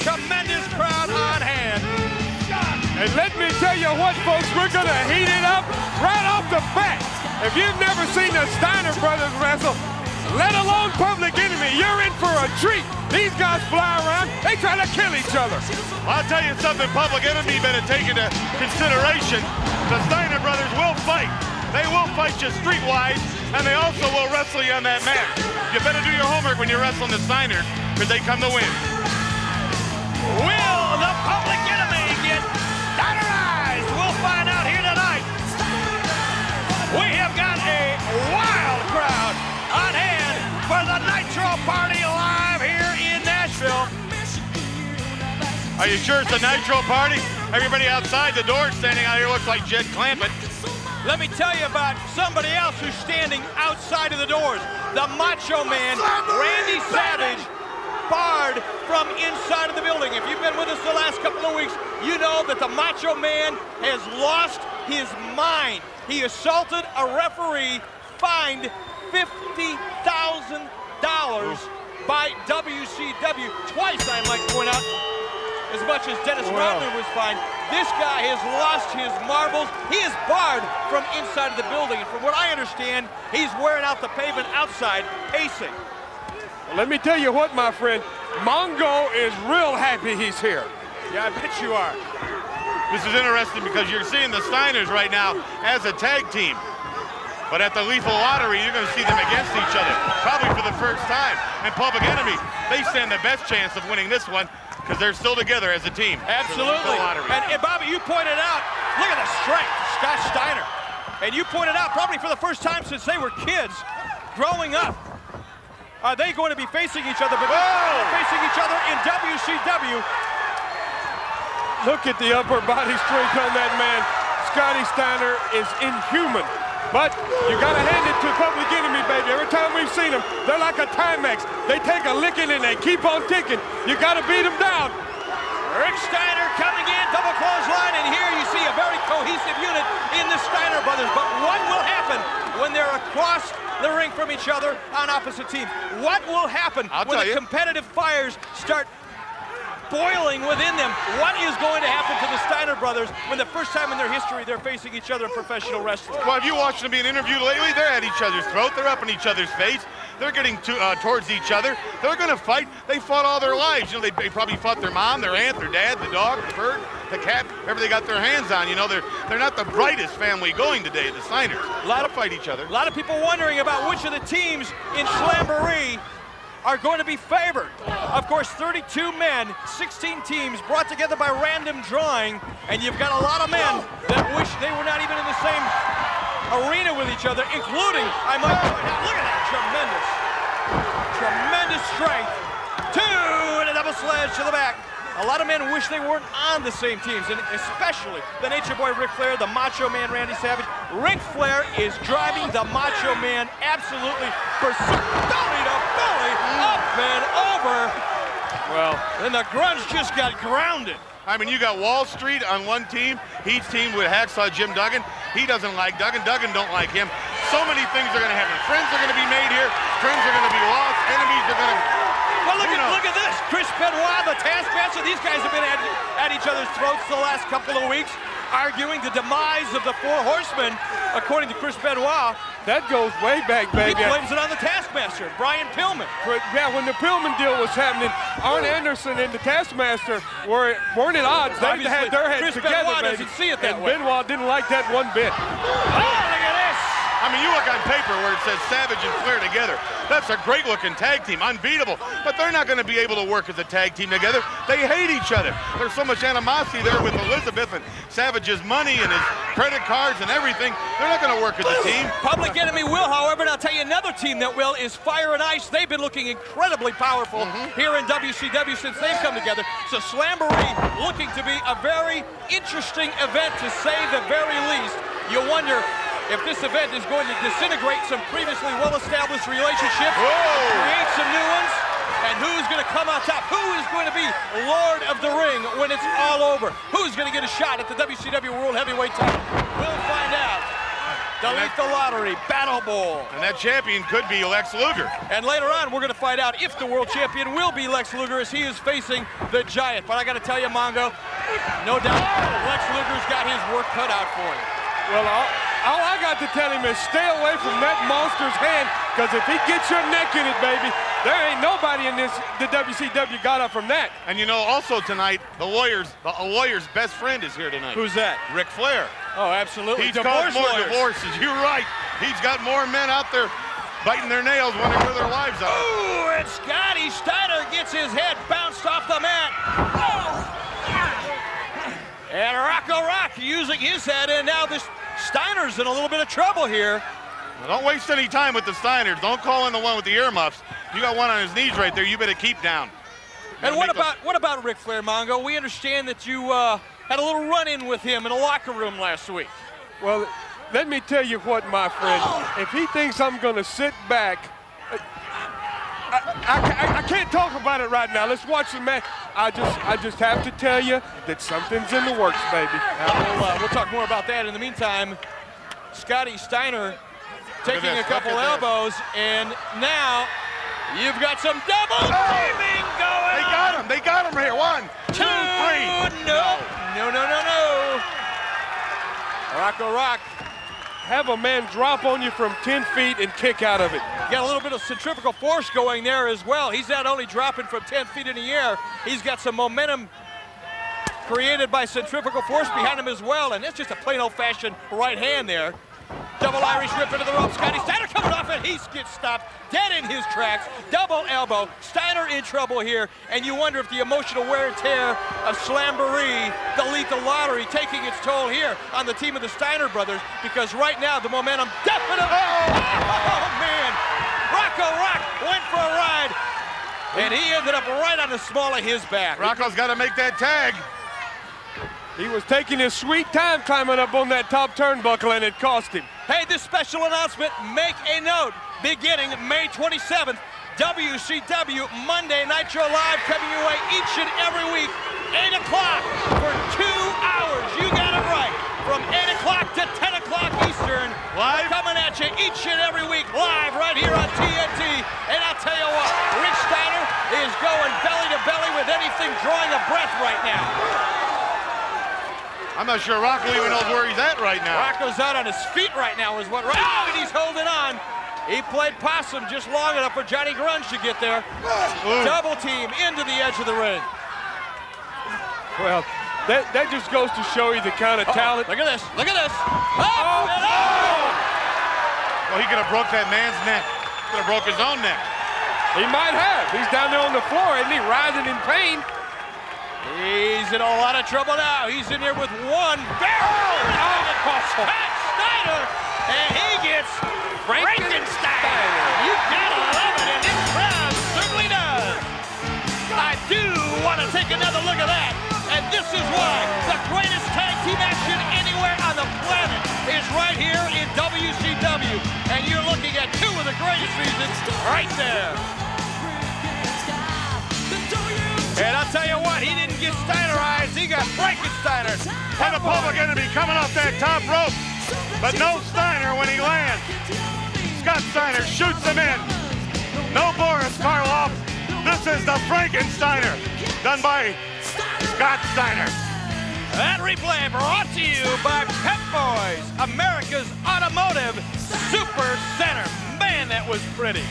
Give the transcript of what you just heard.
tremendous crowd on hand. And let me tell you what, folks, we're going to heat it up right off the bat. If you've never seen the Steiner brothers wrestle, let alone Public Enemy, you're in for a treat. These guys fly around, they try to kill each other. I'll tell you something, Public Enemy better take into consideration. The Steiner brothers will fight. They will fight you streetwise, and they also will wrestle you on that mat. You better do your homework when you're wrestling the Steiners, because they come to win. Will the Public Enemy get Steinerized? We'll find out here tonight. We have got a wild crowd on hand for the Nitro Party live here in Nashville. Are you sure it's a Nitro Party? Everybody outside the door standing out here looks like Jed Clampett. Let me tell you about somebody else who's standing outside of the doors. The Macho Man, Randy Savage, barred from inside of the building. If you've been with us the last couple of weeks, you know that the Macho Man has lost his mind. He assaulted a referee, fined $50,000 by WCW. Twice, I might point out, as much as Dennis Rodman was fined. This guy has lost his marbles. He is barred from inside of the building. And from what I understand, he's wearing out the pavement outside, pacing. Well, let me tell you what, my friend, Mongo is real happy he's here. Yeah, I bet you are. This is interesting because you're seeing the Steiners right now as a tag team. But at the Lethal Lottery, you're going to see them against each other, probably for the first time. And Public Enemy, they stand the best chance of winning this one because they're still together as a team. Absolutely. And Bobby, you pointed out, look at the strength, Scott Steiner. And you pointed out, probably for the first time since they were kids, growing up, are they going to be facing each other? But they're facing each other in WCW. Look at the upper body strength on that man. Scotty Steiner is inhuman. But you got to hand it to Public Enemy, baby. Every time we've seen them, they're like a Timex. They take a licking and they keep on ticking. You got to beat them down. Rick Steiner coming in, double clothesline, and here you see a very cohesive unit in the Steiner brothers. But what will happen when they're across the ring from each other on opposite teams? What will happen when the competitive fires start boiling within them? What is going to happen to the Steiner brothers when the first time in their history they're facing each other in professional wrestling? Well, have you watched them being interviewed lately? They're at each other's throat. They're up in each other's face. They're getting towards each other. They're going to fight. They fought all their lives. You know, they probably fought their mom, their aunt, their dad, the dog, the bird, the cat, whatever they got their hands on. You know, they're not the brightest family going today, the Steiners. A lot of fight each other. A lot of people wondering about which of the teams in Slamboree are going to be favored. Of course, 32 men, 16 teams brought together by random drawing, and you've got a lot of men that wish they were not even in the same arena with each other, including, I might point out, look at that, tremendous strength. Two, and a double sledge to the back. A lot of men wish they weren't on the same teams, and especially the Nature Boy Ric Flair, the Macho Man Randy Savage. Ric Flair is driving the Macho Man absolutely belly to belly, up and over. Well, and the grunge just got grounded. I mean, you got Wall Street on one team. He's teamed with Hacksaw Jim Duggan. He doesn't like Duggan. Duggan don't like him. So many things are going to happen. Friends are going to be made here. Friends are going to be lost. Enemies are going to... Well, look at this. Chris Benoit, the Taskmaster. These guys have been at each other's throats the last couple of weeks, arguing the demise of the Four Horsemen, according to Chris Benoit. That goes way back, baby. He blames it on the Taskmaster, Brian Pillman. Yeah, when the Pillman deal was happening, Arn Anderson and the Taskmaster weren't at odds. They had their heads Chris together, Benoit baby. doesn't see it that and way. Benoit didn't like that one bit. Oh, look at this. I mean, you look on paper where it says Savage and Flair together. That's a great-looking tag team, unbeatable. But they're not going to be able to work as a tag team together. They hate each other. There's so much animosity there with Elizabeth and Savage's money and his credit cards and everything. They're not going to work as a team. Public Enemy will, however, and I'll tell you another team that will is Fire and Ice. They've been looking incredibly powerful here in WCW since they've come together. So Slamboree looking to be a very interesting event, to say the very least. You wonder if this event is going to disintegrate some previously well-established relationships, create some new ones, and who's going to come on top? Who is going to be Lord of the Ring when it's all over? Who's going to get a shot at the WCW World Heavyweight title? We'll find out Delete the lottery, Battle Bowl. And that champion could be Lex Luger. And later on, we're going to find out if the world champion will be Lex Luger as he is facing the Giant. But I got to tell you, Mongo, no doubt Lex Luger's got his work cut out for him. Well, all I got to tell him is stay away from that monster's hand, because if he gets your neck in it, baby, there ain't nobody in the WCW got up from that. And you know, also tonight, a lawyer's best friend is here tonight. Who's that? Ric Flair. Oh, absolutely. He's caused more divorces. You're right. He's got more men out there biting their nails, wondering where their wives are. Ooh, and Scotty Steiner gets his head bounced off the mat. And Rocco Rock using his head, and now this Steiner's in a little bit of trouble here. Now, don't waste any time with the Steiners. Don't call in the one with the earmuffs. You got one on his knees right there. You better keep down. And what about Ric Flair, Mongo? We understand that you had a little run-in with him in a locker room last week. Well, let me tell you what, my friend. If he thinks I'm going to sit back, I can't talk about it right now. Let's watch the match. I just have to tell you that something's in the works, baby. We'll talk more about that. In the meantime, Scotty Steiner taking a couple elbows, and now you've got some double teaming going on. They got him here. 1, 2, 3. No. Rocco Rock. Have a man drop on you from 10 feet and kick out of it. Got a little bit of centrifugal force going there as well. He's not only dropping from 10 feet in the air, he's got some momentum created by centrifugal force behind him as well, and it's just a plain old-fashioned right hand there. Double Irish whip into the rope. Scotty Steiner coming off, and he gets stopped dead in his tracks. Double elbow. Steiner in trouble here, and you wonder if the emotional wear and tear of Slamboree, the lethal lottery, taking its toll here on the team of the Steiner brothers, because right now the momentum definitely. Oh man! Rocco Rock went for a ride, and he ended up right on the small of his back. Rocco's got to make that tag. He was taking his sweet time climbing up on that top turnbuckle, and it cost him. Hey, this special announcement, make a note. Beginning May 27th, WCW Monday Nitro Live coming your way each and every week, 8 o'clock for 2 hours. You got it right. From 8 o'clock to 10 o'clock Eastern. Live? Coming at you each and every week, live right here on TNT. And I'll tell you what, Rick Steiner is going belly to belly with anything drawing a breath right now. I'm not sure Rocco even knows where he's at right now. Rocco's out on his feet right now is what right now, and he's holding on. He played possum just long enough for Johnny Grunge to get there. Ooh. Double team into the edge of the ring. Well, that just goes to show you the kind of talent. Look at this, look at this. Well, he could have broke that man's neck. Could have broke his own neck. He might have. He's down there on the floor, isn't he, writhing in pain? He's in a lot of trouble now. He's in here with one barrel. Pat Steiner, and he gets Frankenstein. You gotta love it, and this crowd certainly does. I do want to take another look at that, and this is why the greatest tag team action anywhere on the planet is right here in WCW, and you're looking at two of the greatest reasons right there. And I'll tell you what, he didn't get Steinerized, he got Frankensteiner. And the public enemy coming off that top rope. But no Steiner when he lands. Scott Steiner shoots him in. No Boris Karloff. This is the Frankensteiner, done by Scott Steiner. That replay brought to you by Pep Boys, America's automotive super center. Man, that was pretty.